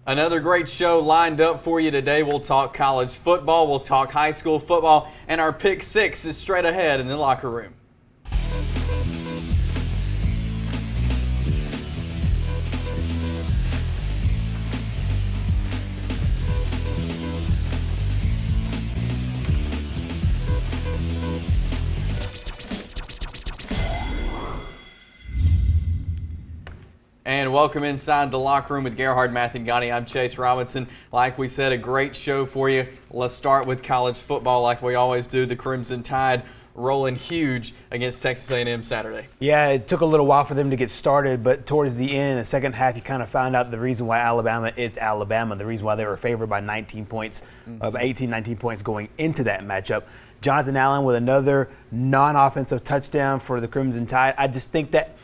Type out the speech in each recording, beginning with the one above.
Another great show lined up for you today. We'll talk college football, we'll talk high school football, and our pick six is straight ahead in the locker room. And welcome inside the locker room with Gerhard Mathangani. I'm Chase Robinson. Like we said, a great show for you. Let's start with college football like we always do. The Crimson Tide rolling huge against Texas A&M Saturday. Yeah, it took a little while for them to get started, but towards the end, the second half, you kind of found out the reason why Alabama is Alabama, the reason why they were favored by 19 points, 18, 19 points going into that matchup. Jonathan Allen with another non-offensive touchdown for the Crimson Tide. I just think that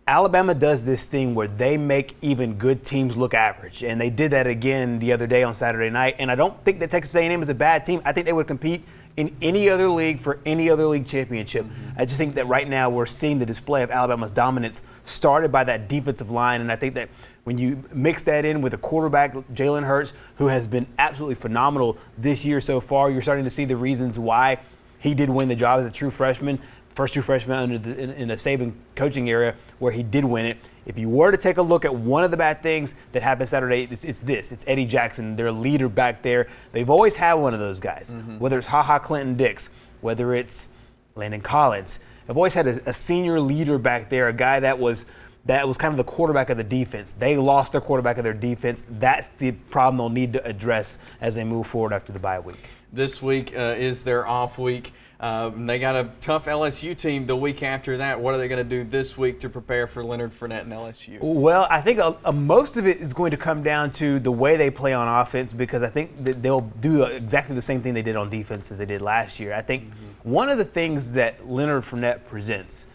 Alabama does this thing where they make even good teams look average, and they did that again the other day on Saturday night. And I don't think that Texas A&M is a bad team. I think they would compete in any other league for any other league championship. I just think that right now we're seeing the display of Alabama's dominance started by that defensive line, and I think that when you mix that in with a quarterback, Jalen Hurts, who has been absolutely phenomenal this year so far, you're starting to see the reasons why he did win the job as a true freshman. First true freshman in the Saban coaching area where he did win it. If you were to take a look at one of the bad things that happened Saturday, it's Eddie Jackson, their leader back there. They've always had one of those guys, whether it's HaHa Clinton-Dix, whether it's Landon Collins. They've always had a senior leader back there, a guy that was kind of the quarterback of the defense. They lost their quarterback of their defense. That's the problem they'll need to address as they move forward after the bye week. This week is their off week. They got a tough LSU team the week after that. What are they going to do this week to prepare for Leonard Fournette and LSU? Well, I think most of it is going to come down to the way they play on offense, because I think that they'll do exactly the same thing they did on defense as they did last year. I think one of the things that Leonard Fournette presents,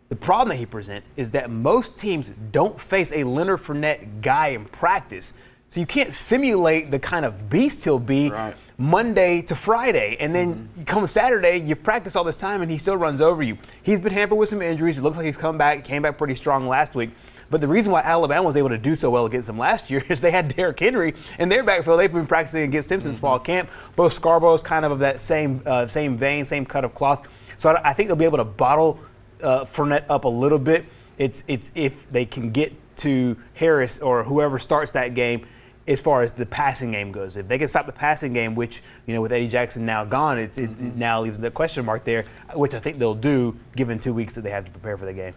the problem that he presents, is that most teams don't face a Leonard Fournette guy in practice. So you can't simulate the kind of beast he'll be Monday to Friday. And then you come Saturday, you've practiced all this time, and he still runs over you. He's been hampered with some injuries. It looks like he's came back pretty strong last week. But the reason why Alabama was able to do so well against them last year is they had Derrick Henry in their backfield. They've been practicing against him since fall camp. Both Scarborough's kind of that same vein, same cut of cloth. So I think they'll be able to bottle Fournette up a little bit. It's if they can get to Harris or whoever starts that game as far as the passing game goes. If they can stop the passing game, which, with Eddie Jackson now gone, it now leaves the question mark there, which I think they'll do given 2 weeks that they have to prepare for the game.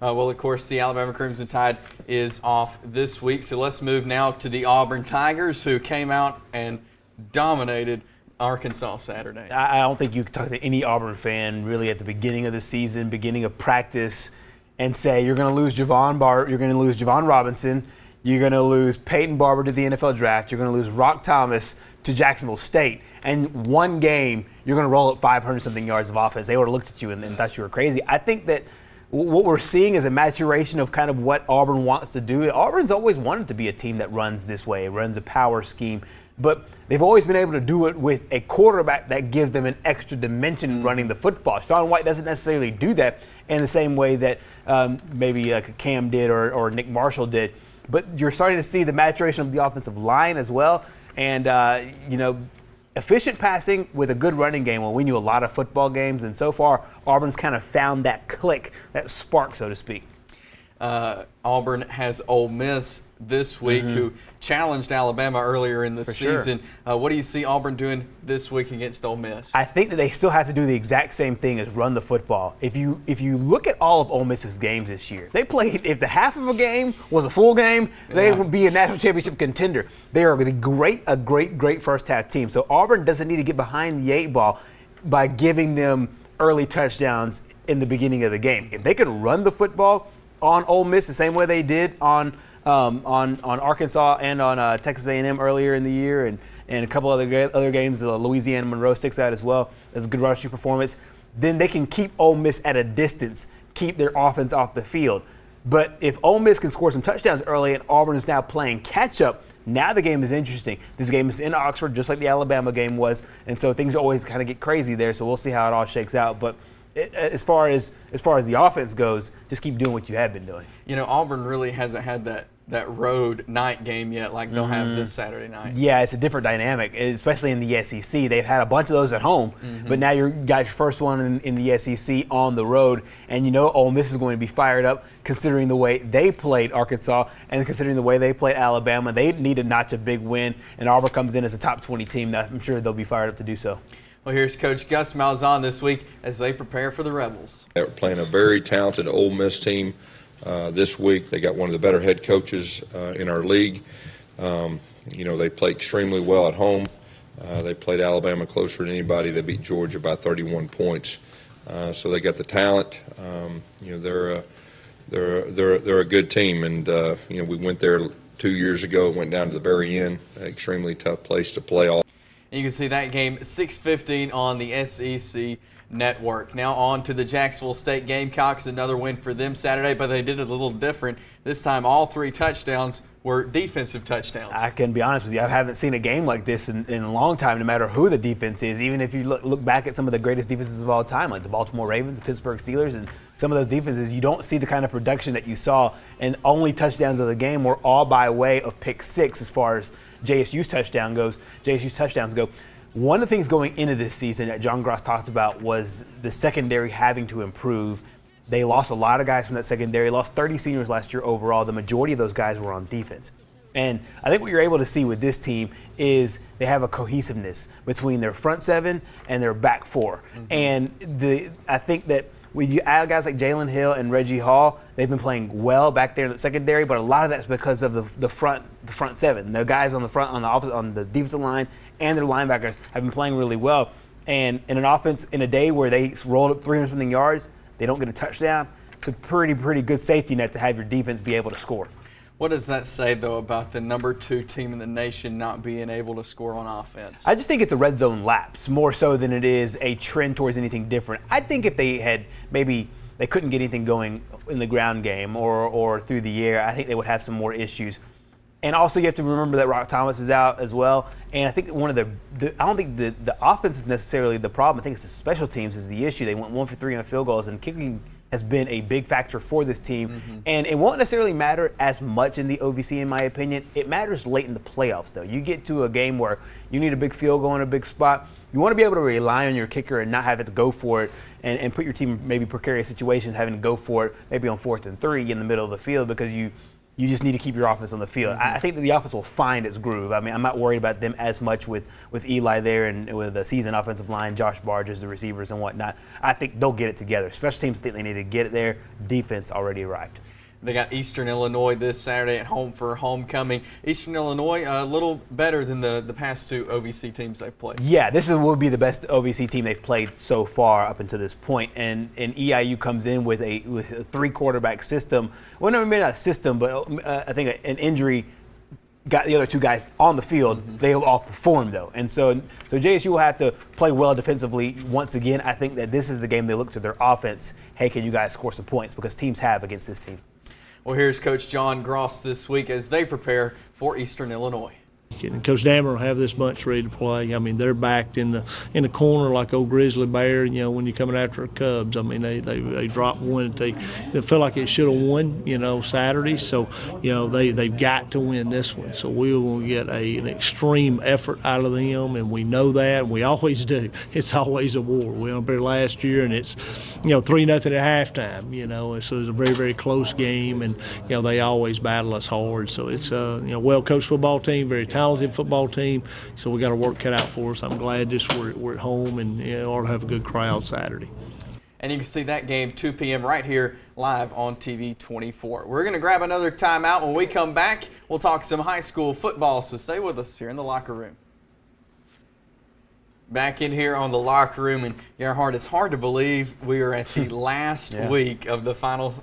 Well, of course, the Alabama Crimson Tide is off this week, so let's move now to the Auburn Tigers, who came out and dominated Arkansas Saturday. I don't think you can talk to any Auburn fan really at the beginning of the season, beginning of practice, and say you're going to lose Javon Robinson, you're going to lose Peyton Barber to the NFL draft, you're going to lose Rock Thomas to Jacksonville State, and one game you're going to roll up 500-something yards of offense. They would have looked at you and thought you were crazy. I think that what we're seeing is a maturation of kind of what Auburn wants to do. Auburn's always wanted to be a team that runs this way, runs a power scheme, but they've always been able to do it with a quarterback that gives them an extra dimension running the football. Shaun White doesn't necessarily do that in the same way that maybe Cam did or Nick Marshall did. But you're starting to see the maturation of the offensive line as well. And, efficient passing with a good running game will win you a lot of football games. And so far, Auburn's kind of found that click, that spark, so to speak. Auburn has Ole Miss this week, who challenged Alabama earlier in the season. Sure. What do you see Auburn doing this week against Ole Miss? I think that they still have to do the exact same thing as run the football. If you look at all of Ole Miss's games this year, if the half of a game was a full game, they would be a national championship contender. They are a great first half team. So Auburn doesn't need to get behind the 8 ball by giving them early touchdowns in the beginning of the game. If they can run the football on Ole Miss the same way they did on Arkansas and on Texas A&M earlier in the year, and a couple other games, Louisiana Monroe sticks out as well as a good rushing performance, then they can keep Ole Miss at a distance, keep their offense off the field. But if Ole Miss can score some touchdowns early and Auburn is now playing catch-up, now the game is interesting. This game is in Oxford, just like the Alabama game was, and so things always kind of get crazy there, so we'll see how it all shakes out. But as far as the offense goes, just keep doing what you have been doing. Auburn really hasn't had that that road night game yet like they'll have this Saturday night. Yeah, it's a different dynamic, especially in the SEC. They've had a bunch of those at home, but now you got your first one in the SEC on the road, and Ole Miss is going to be fired up considering the way they played Arkansas and considering the way they played Alabama. They need to notch a big win, and Auburn comes in as a top 20 team. I'm sure they'll be fired up to do so. Well, here's Coach Gus Malzahn this week as they prepare for the Rebels. They're playing a very talented Ole Miss team this week. They got one of the better head coaches in our league. They play extremely well at home. They played Alabama closer than anybody. They beat Georgia by 31 points. So they got the talent. They're a good team, and we went there 2 years ago. Went down to the very end. Extremely tough place to play. You can see that game 6:15 on the SEC Network. Now on to the Jacksonville State Gamecocks. Another win for them Saturday, but they did it a little different. This time all 3 touchdowns were defensive touchdowns. I can be honest with you, I haven't seen a game like this in a long time, no matter who the defense is. Even if you look back at some of the greatest defenses of all time, like the Baltimore Ravens, the Pittsburgh Steelers, and some of those defenses, you don't see the kind of production that you saw. And only touchdowns of the game were all by way of pick 6 as far as JSU's touchdowns go. One of the things going into this season that John Gross talked about was the secondary having to improve. They lost a lot of guys from that secondary, lost 30 seniors last year overall. The majority of those guys were on defense. And I think what you're able to see with this team is they have a cohesiveness between their front 7 and their back 4. And I think that when you add guys like Jalen Hill and Reggie Hall, they've been playing well back there in the secondary, but a lot of that's because of the front 7. The guys on the front, on the defensive line, and their linebackers have been playing really well. And in an offense, in a day where they rolled up 300-something yards, they don't get a touchdown. It's a pretty good safety net to have your defense be able to score. What does that say, though, about the number 2 team in the nation not being able to score on offense? I just think it's a red zone lapse more so than it is a trend towards anything different. I think if they had maybe they couldn't get anything going in the ground game or through the air, I think they would have some more issues. And also you have to remember that Rock Thomas is out as well. And I think one of I don't think the offense is necessarily the problem. I think it's the special teams is the issue. They went 1 for 3 on field goals, and kicking has been a big factor for this team. And it won't necessarily matter as much in the OVC, in my opinion. It matters late in the playoffs, though. You get to a game where you need a big field goal in a big spot. You want to be able to rely on your kicker and not have it to go for it and put your team in maybe precarious situations, having to go for it maybe on 4th and 3 in the middle of the field because you just need to keep your offense on the field. I think that the offense will find its groove. I mean, I'm not worried about them as much with Eli there and with the seasoned offensive line, Josh Barges, the receivers and whatnot. I think they'll get it together. Special teams think they need to get it there. Defense already arrived. They got Eastern Illinois this Saturday at home for homecoming. Eastern Illinois a little better than the past 2 OVC teams they've played. Yeah, this will be the best OVC team they've played so far up until this point. And EIU comes in with a 3-quarterback system. Well, no, maybe not a system, but I think an injury got the other 2 guys on the field. They all performed, though. And so JSU will have to play well defensively once again. I think that this is the game they look to their offense. Hey, can you guys score some points? Because teams have against this team. Well, here's Coach John Gross this week as they prepare for Eastern Illinois. And Coach Dammer will have this bunch ready to play. I mean, they're backed in the corner like old grizzly bear. When you're coming after the Cubs, I mean, they dropped one. They feel like it should have won, Saturday. So, they've got to win this one. So we will get an extreme effort out of them, and we know that. And we always do. It's always a war. We went up there last year, and it's 3-0 at halftime. So it's a very, very close game, and they always battle us hard. So it's a well-coached football team, very talented football team, so we got our work cut out for us. I'm glad we're at home and ought to have a good crowd Saturday. And you can see that game 2 p.m. right here live on TV 24. We're going to grab another timeout. When we come back, we'll talk some high school football, so stay with us here in the locker room. Back in here on the locker room, and Gerhard, it's hard to believe we are at the last week of the final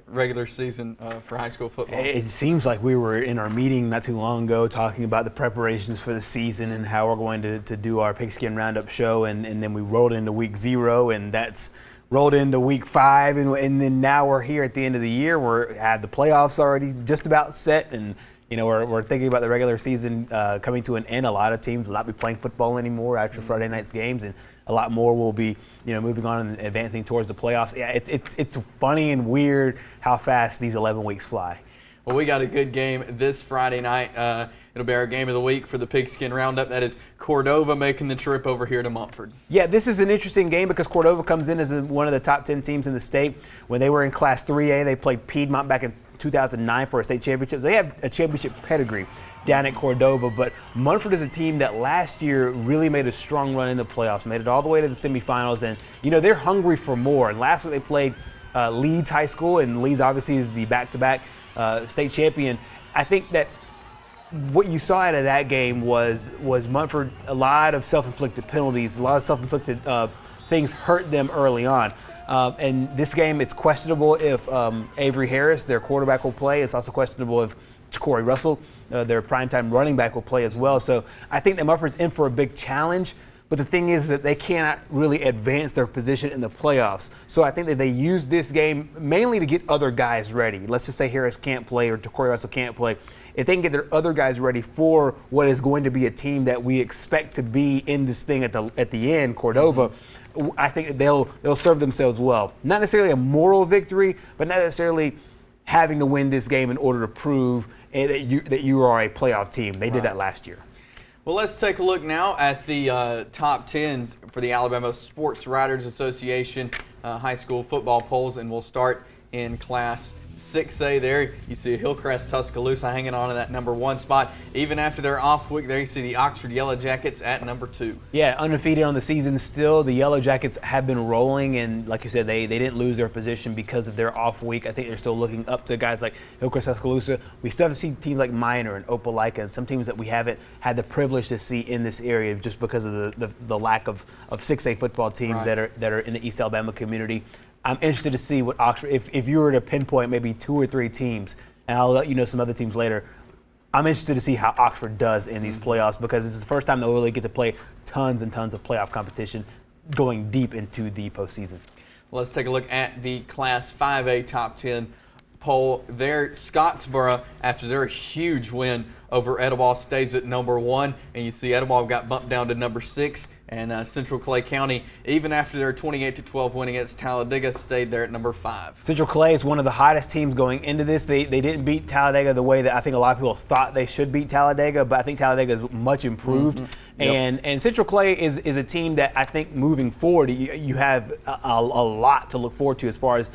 regular season for high school football. It seems like we were in our meeting not too long ago talking about the preparations for the season and how we're going to do our pigskin roundup show, and then we rolled into week 0, and that's rolled into week 5, and then now we're here at the end of the year. We have the playoffs already just about set, and we're thinking about the regular season coming to an end. A lot of teams will not be playing football anymore after Friday night's games, and a lot more will be, moving on and advancing towards the playoffs. Yeah, it's funny and weird how fast these 11 weeks fly. Well, we got a good game this Friday night. It'll be our game of the week for the Pigskin Roundup. That is Cordova making the trip over here to Montford. Yeah, this is an interesting game because Cordova comes in as one of the top 10 teams in the state. When they were in Class 3A, they played Piedmont back in 2009 for a state championship. So they have a championship pedigree down at Cordova. But Montford is a team that last year really made a strong run in the playoffs, made it all the way to the semifinals. And, they're hungry for more. And last week they played Leeds High School, and Leeds obviously is the back-to-back state champion. I think that what you saw out of that game was Montford, a lot of self-inflicted penalties, a lot of self-inflicted things hurt them early on. And this game, it's questionable if Avery Harris, their quarterback, will play. It's also questionable if Corey Russell, their primetime running back, will play as well. So I think that Montford's in for a big challenge. But the thing is that they cannot really advance their position in the playoffs. So I think that they use this game mainly to get other guys ready. Let's just say Harris can't play or Corey Russell can't play. If they can get their other guys ready for what is going to be a team that we expect to be in this thing at the end, Cordova, I think that they'll serve themselves well. Not necessarily a moral victory, but not necessarily having to win this game in order to prove that you are a playoff team. They did that last year. Well, let's take a look now at the top 10s for the Alabama Sports Writers Association high school football polls, and we'll start in Class 6A there. You see Hillcrest Tuscaloosa hanging on to that number 1 spot. Even after their off week there, you see the Oxford Yellow Jackets at number 2. Yeah, undefeated on the season still. The Yellow Jackets have been rolling, and like you said, they didn't lose their position because of their off week. I think they're still looking up to guys like Hillcrest Tuscaloosa. We still have to see teams like Minor and Opelika and some teams that we haven't had the privilege to see in this area just because of the lack of 6A football teams that are in the East Alabama community. I'm interested to see what Oxford, if you were to pinpoint maybe 2 or 3 teams, and I'll let you know some other teams later, I'm interested to see how Oxford does in these playoffs because this is the first time they'll really get to play tons and tons of playoff competition going deep into the postseason. Well, let's take a look at the Class 5A top 10 poll there. Scottsboro, after their huge win over Etowah, stays at number 1, and you see Etowah got bumped down to number 6. And Central Clay County, even after their 28-12 win against Talladega, stayed there at number 5. Central Clay is one of the hottest teams going into this. They didn't beat Talladega the way that I think a lot of people thought they should beat Talladega, but I think Talladega is much improved. And Central Clay is a team that I think moving forward, you have a lot to look forward to as far as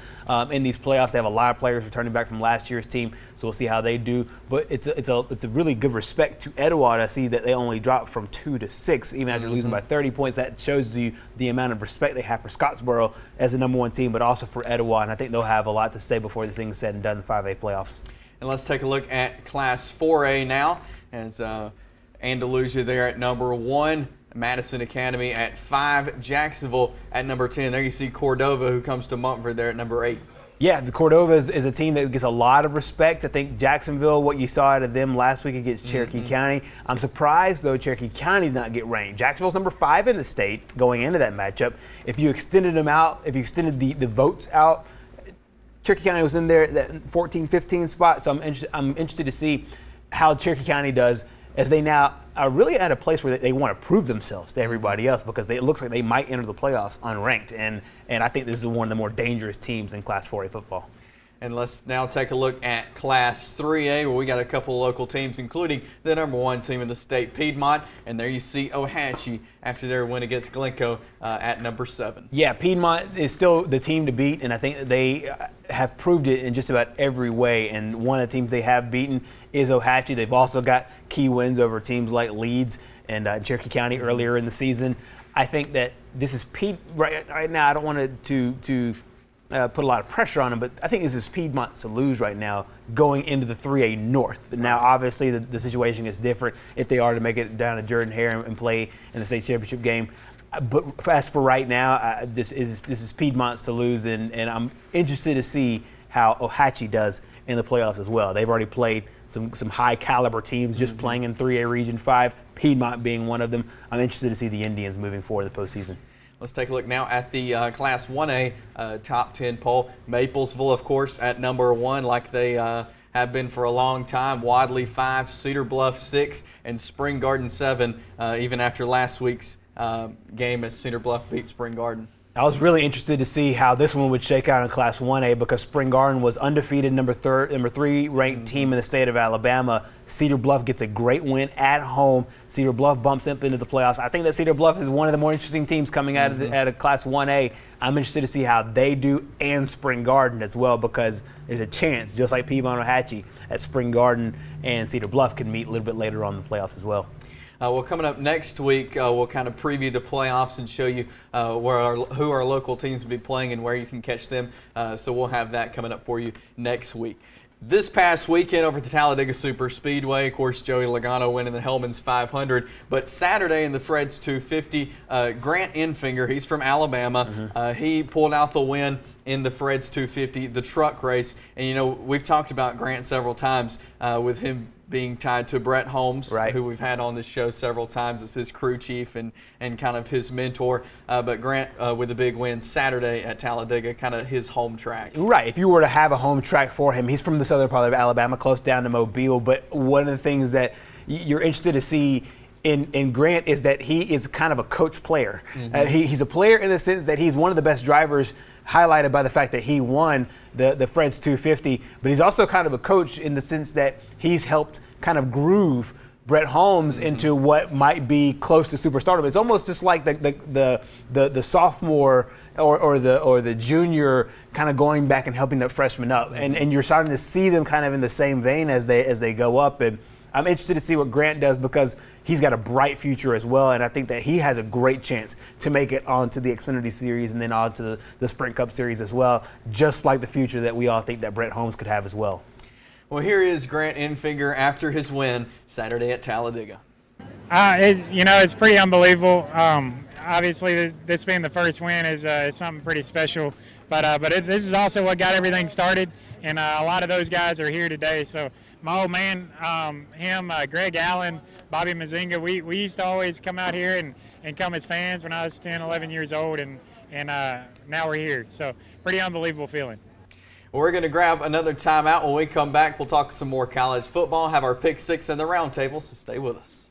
in these playoffs. They have a lot of players returning back from last year's team, so we'll see how they do. But it's a really good respect to Etowah to see that they only dropped from 2 to 6, even after losing by 30 points. That shows you the amount of respect they have for Scottsboro as the number 1 team, but also for Etowah, and I think they'll have a lot to say before this thing is said and done in the 5A playoffs. And let's take a look at Class 4A now, as Andalusia there at number 1, Madison Academy at 5, Jacksonville at number 10. There you see Cordova, who comes to Montford, there at number 8. Yeah, the Cordova is a team that gets a lot of respect. I think Jacksonville, what you saw out of them last week against Cherokee County, I'm surprised, though, Cherokee County did not get ranked. Jacksonville's number 5 in the state going into that matchup. If you extended them out, if you extended the votes out, Cherokee County was in there at that 14, 15 spot. So I'm interested to see how Cherokee County does as they now are really at a place where they want to prove themselves to everybody else because it looks like they might enter the playoffs unranked. And I think this is one of the more dangerous teams in Class 4A football. And let's now take a look at Class 3A, where we got a couple of local teams, including the number 1 team in the state, Piedmont. And there you see Ohatchee after their win against Glencoe at number 7. Yeah, Piedmont is still the team to beat, and I think they have proved it in just about every way. And one of the teams they have beaten is Ohatchee. They've also got key wins over teams like Leeds and Cherokee County earlier in the season. I think that this is right now. I don't want to put a lot of pressure on them, but I think this is Piedmont to lose right now going into the 3A North. Now, obviously, the situation is different if they are to make it down to Jordan-Hare and play in the state championship game. But as for right now, this is Piedmont's to lose, and I'm interested to see how Ohatchee does in the playoffs as well. They've already played some high caliber teams just playing in 3A Region 5, Piedmont being one of them. I'm interested to see the Indians moving forward in the postseason. Let's take a look now at the Class 1A top 10 poll. Maplesville, of course, at number 1, like they have been for a long time. Wadley 5, Cedar Bluff 6, and Spring Garden 7, even after last week's game as Cedar Bluff beat Spring Garden. I was really interested to see how this one would shake out in Class 1A because Spring Garden was undefeated, number 3 ranked team in the state of Alabama. Cedar Bluff gets a great win at home. Cedar Bluff bumps up into the playoffs. I think that Cedar Bluff is one of the more interesting teams coming out of Class 1A. I'm interested to see how they do, and Spring Garden as well, because there's a chance, just like Piedmont-Ohatchee, that Spring Garden and Cedar Bluff can meet a little bit later on in the playoffs as well. Well, coming up next week, we'll kind of preview the playoffs and show you who our local teams will be playing and where you can catch them. So we'll have that coming up for you next week. This past weekend over at the Talladega Super Speedway, of course, Joey Logano winning the Hellman's 500. But Saturday in the Fred's 250, Grant Enfinger, he's from Alabama, he pulled out the win in the Fred's 250, the truck race. And, you know, we've talked about Grant several times with him being tied to Brett Holmes, right, who we've had on this show several times as his crew chief and kind of his mentor. But Grant with a big win Saturday at Talladega, kind of his home track. Right. If you were to have a home track for him, he's from the southern part of Alabama, close down to Mobile. But one of the things that you're interested to see in Grant is that he is kind of a coach player. He's a player in the sense that he's one of the best drivers, highlighted by the fact that he won the Fred's 250, but he's also kind of a coach in the sense that he's helped kind of groove Brett Holmes into what might be close to superstardom. It's almost just like the sophomore or the junior kind of going back and helping the freshman up, and you're starting to see them kind of in the same vein as they go up. And I'm interested to see what Grant does because he's got a bright future as well, and I think that he has a great chance to make it onto the Xfinity Series and then onto the Sprint Cup Series as well, just like the future that we all think that Brett Holmes could have as well. Well, here is Grant Enfinger after his win Saturday at Talladega. It's pretty unbelievable. Obviously, this being the first win is something pretty special, but this is also what got everything started, and a lot of those guys are here today. So my old man, Greg Allen, Bobby Mazinga, we used to always come out here and come as fans when I was 10, 11 years old, and now we're here. So pretty unbelievable feeling. Well, we're going to grab another timeout. When we come back, we'll talk some more college football, have our pick six and the round table, so stay with us.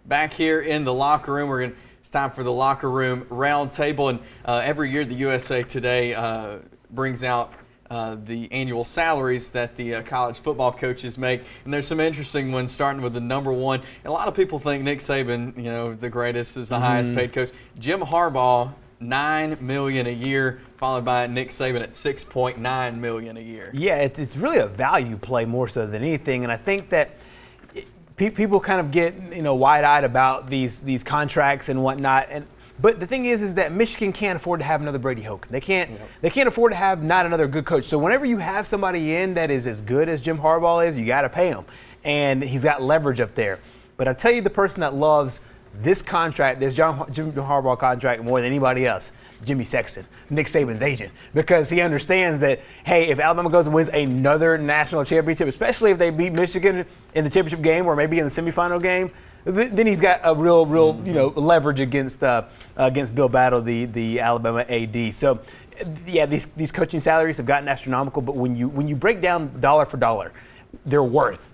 Back here in the locker room, it's time for the locker room round table, and every year the USA Today brings out the annual salaries that the college football coaches make, and there's some interesting ones, starting with the number one. And a lot of people think Nick Saban, the greatest, is the highest paid coach. Jim Harbaugh, $9 million a year, followed by Nick Saban at $6.9 million a year. Yeah, it's really a value play more so than anything, and I think that people kind of get wide-eyed about these contracts and whatnot. But the thing is that Michigan can't afford to have another Brady Hoke. They can't afford to have not another good coach. So whenever you have somebody in that is as good as Jim Harbaugh is, you got to pay him, and he's got leverage up there. But I tell you, the person that loves this contract, this Jim Harbaugh contract more than anybody else, Jimmy Sexton, Nick Saban's agent, because he understands that, hey, if Alabama goes and wins another national championship, especially if they beat Michigan in the championship game or maybe in the semifinal game, then he's got a real leverage against Bill Battle, the Alabama AD. So, yeah, these coaching salaries have gotten astronomical, but when you break down dollar for dollar, they're worth.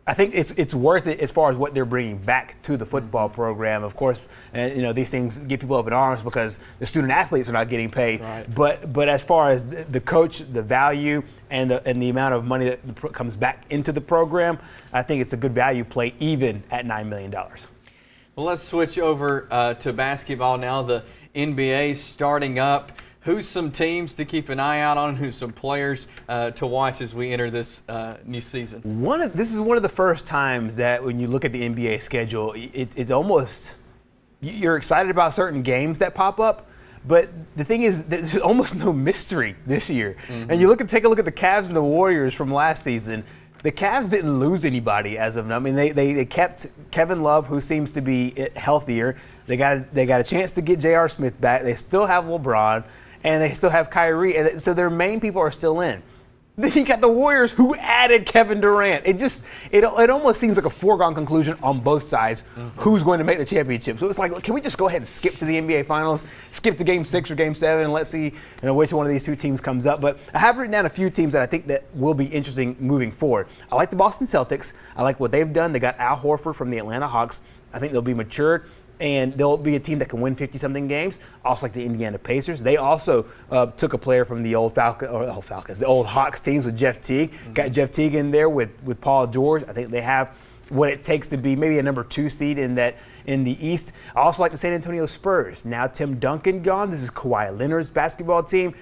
I think it's worth it as far as what they're bringing back to the football program. Of course, these things get people up in arms because the student athletes are not getting paid. Right. But as far as the coach, the value, and the amount of money that comes back into the program, I think it's a good value play even at $9 million. Well, let's switch over to basketball now. The NBA starting up. Who's some teams to keep an eye out on? Who's some players to watch as we enter this new season? This is one of the first times that when you look at the NBA schedule, it's almost you're excited about certain games that pop up, but the thing is there's almost no mystery this year. And you take a look at the Cavs and the Warriors from last season. The Cavs didn't lose anybody as of now. I mean, they kept Kevin Love, who seems to be healthier. They got a chance to get J.R. Smith back. They still have LeBron. And they still have Kyrie, and so their main people are still in. Then you got the Warriors, who added Kevin Durant. It almost seems like a foregone conclusion on both sides who's going to make the championship. So it's like, can we just go ahead and skip to the NBA Finals, skip to Game 6 or Game 7, and let's see which one of these two teams comes up. But I have written down a few teams that I think that will be interesting moving forward. I like the Boston Celtics. I like what they've done. They got Al Horford from the Atlanta Hawks. I think they'll be matured. and they'll be a team that can win 50-something games, also like the Indiana Pacers. They also took a player from the old the old Hawks teams with Jeff Teague. Got Jeff Teague in there with Paul George. I think they have what it takes to be maybe a number 2 seed in the East. I also like the San Antonio Spurs. Now Tim Duncan gone. This is Kawhi Leonard's basketball team.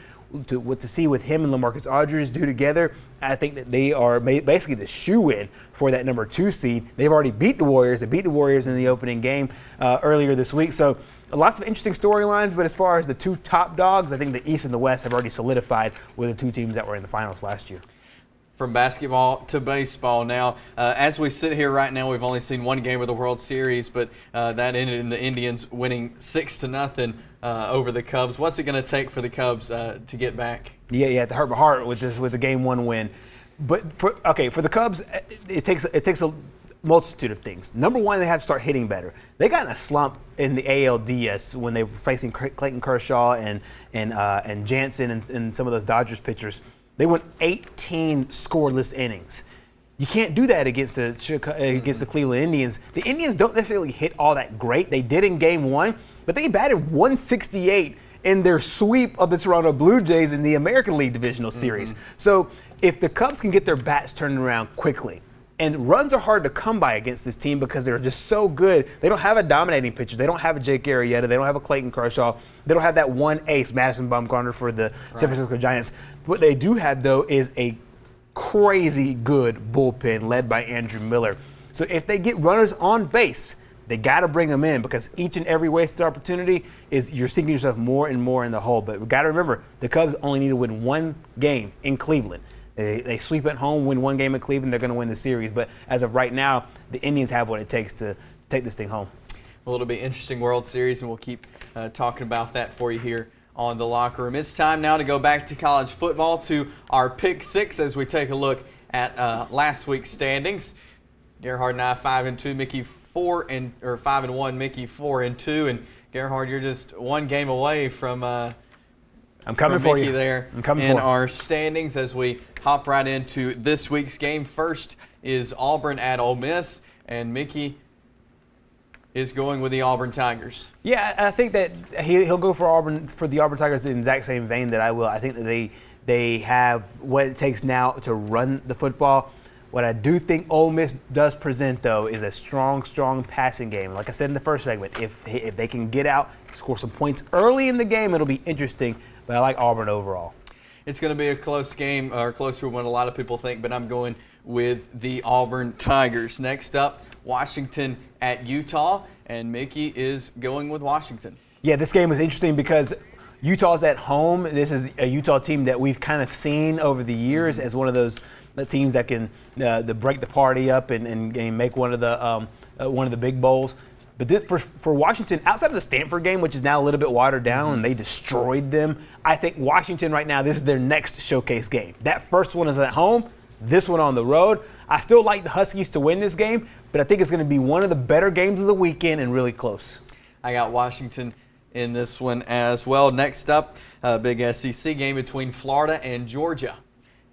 To see what him and LaMarcus Aldridge do together, I think that they are basically the shoe-in for that number 2 seed. They've already beat the Warriors. They beat the Warriors in the opening game earlier this week. So lots of interesting storylines, but as far as the 2 top dogs, I think the East and the West have already solidified with the 2 teams that were in the finals last year. From basketball to baseball now. As we sit here right now, we've only seen one game of the World Series, but that ended in the Indians winning 6-0 over the Cubs. What's it going to take for the Cubs to get back? Yeah, you have to hurt my heart with the game 1 win. But for the Cubs, it takes a multitude of things. Number 1, they have to start hitting better. They got in a slump in the ALDS when they were facing Clayton Kershaw and Jansen and some of those Dodgers pitchers. They went 18 scoreless innings. You can't do that against the Cleveland Indians. The Indians don't necessarily hit all that great. They did in game 1, but they batted 168 in their sweep of the Toronto Blue Jays in the American League Divisional Series. So if the Cubs can get their bats turned around quickly, and runs are hard to come by against this team because they're just so good. They don't have a dominating pitcher. They don't have a Jake Arrieta. They don't have a Clayton Kershaw. They don't have that one ace, Madison Bumgarner, for the San Francisco Giants. What they do have, though, is a crazy good bullpen led by Andrew Miller. So if they get runners on base, they got to bring them in, because each and every wasted opportunity is you're sinking yourself more and more in the hole. But we've got to remember, the Cubs only need to win 1 game in Cleveland. They sweep at home, win 1 game in Cleveland, they're going to win the series. But as of right now, the Indians have what it takes to take this thing home. Well, it'll be an interesting World Series, and we'll keep talking about that for you here on The Locker Room. It's time now to go back to college football, to our Pick 6 as we take a look at last week's standings. Gerhard and I 5-2, Mickey 5-1, Mickey 4-2, and Gerhard, you're just 1 game away from I'm coming from for Mickey you. there I'm coming in for our standings as we hop right into this week's game. First is Auburn at Ole Miss, and Mickey is going with the Auburn Tigers. Yeah, I think that he'll go for the Auburn Tigers in the exact same vein that I will. I think that they have what it takes now to run the football. What I do think Ole Miss does present, though, is a strong passing game. Like I said in the first segment, if they can get out, score some points early in the game, it'll be interesting. But I like Auburn overall. It's going to be a close game, or closer than what a lot of people think, but I'm going with the Auburn Tigers. Next up, Washington at Utah, and Mickey is going with Washington. Yeah, this game is interesting because Utah's at home. This is a Utah team that we've kind of seen over the years as one of those teams that can break the party up and make one of the big bowls. But for Washington, outside of the Stanford game, which is now a little bit watered down and they destroyed them, I think Washington right now, this is their next showcase game. That first one is at home, this one on the road. I still like the Huskies to win this game, but I think it's going to be one of the better games of the weekend and really close. I got Washington in this one as well. Next up, a big SEC game between Florida and Georgia.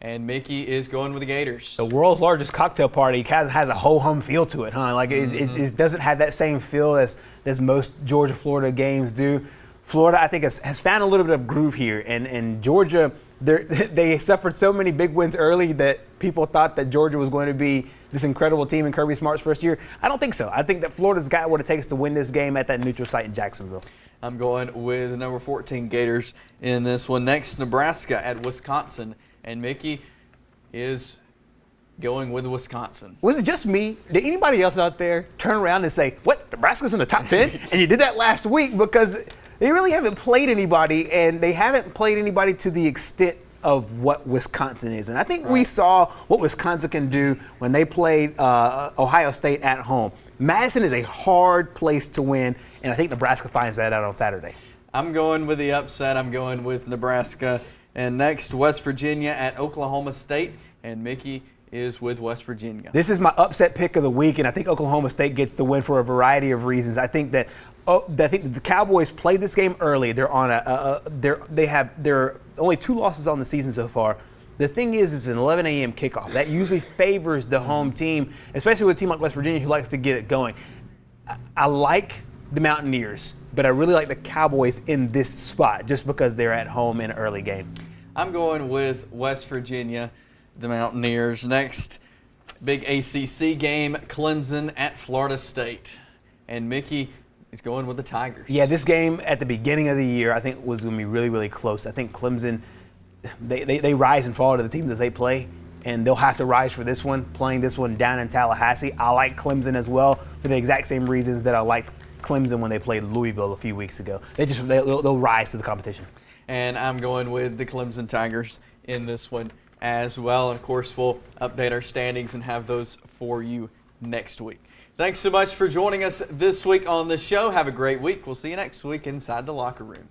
And Mickey is going with the Gators. The world's largest cocktail party kind of has a ho-hum feel to it, huh? Like it doesn't have that same feel as most Georgia-Florida games do. Florida, I think, has found a little bit of groove here. And Georgia, they suffered so many big wins early that people thought that Georgia was going to be this incredible team in Kirby Smart's first year. I don't think so. I think that Florida's got what it takes to win this game at that neutral site in Jacksonville. I'm going with the number 14 Gators in this one. Next, Nebraska at Wisconsin. And Mickey is going with Wisconsin. Was it just me? Did anybody else out there turn around and say, what, Nebraska's in the top 10? And you did that last week, because they really haven't played anybody, and they haven't played anybody to the extent of what Wisconsin is. And I think we saw what Wisconsin can do when they played Ohio State at home. Madison is a hard place to win, and I think Nebraska finds that out on Saturday. I'm going with the upset. I'm going with Nebraska. And next, West Virginia at Oklahoma State, and Mickey is with West Virginia. This is my upset pick of the week, and I think Oklahoma State gets the win for a variety of reasons. I think that the Cowboys played this game early. They're on they're only 2 losses on the season so far. The thing is, it's an 11 a.m. kickoff. That usually favors the home team, especially with a team like West Virginia who likes to get it going. I like the Mountaineers, but I really like the Cowboys in this spot just because they're at home in an early game. I'm going with West Virginia, the Mountaineers. Next, big ACC game, Clemson at Florida State. And Mickey is going with the Tigers. Yeah, this game at the beginning of the year I think was going to be really, really close. I think Clemson, they rise and fall to the teams that they play, and they'll have to rise for this one, playing this one down in Tallahassee. I like Clemson as well for the exact same reasons that I liked Clemson when they played Louisville a few weeks ago. They'll rise to the competition. And I'm going with the Clemson Tigers in this one as well. Of course, we'll update our standings and have those for you next week. Thanks so much for joining us this week on the show. Have a great week. We'll see you next week inside the locker room.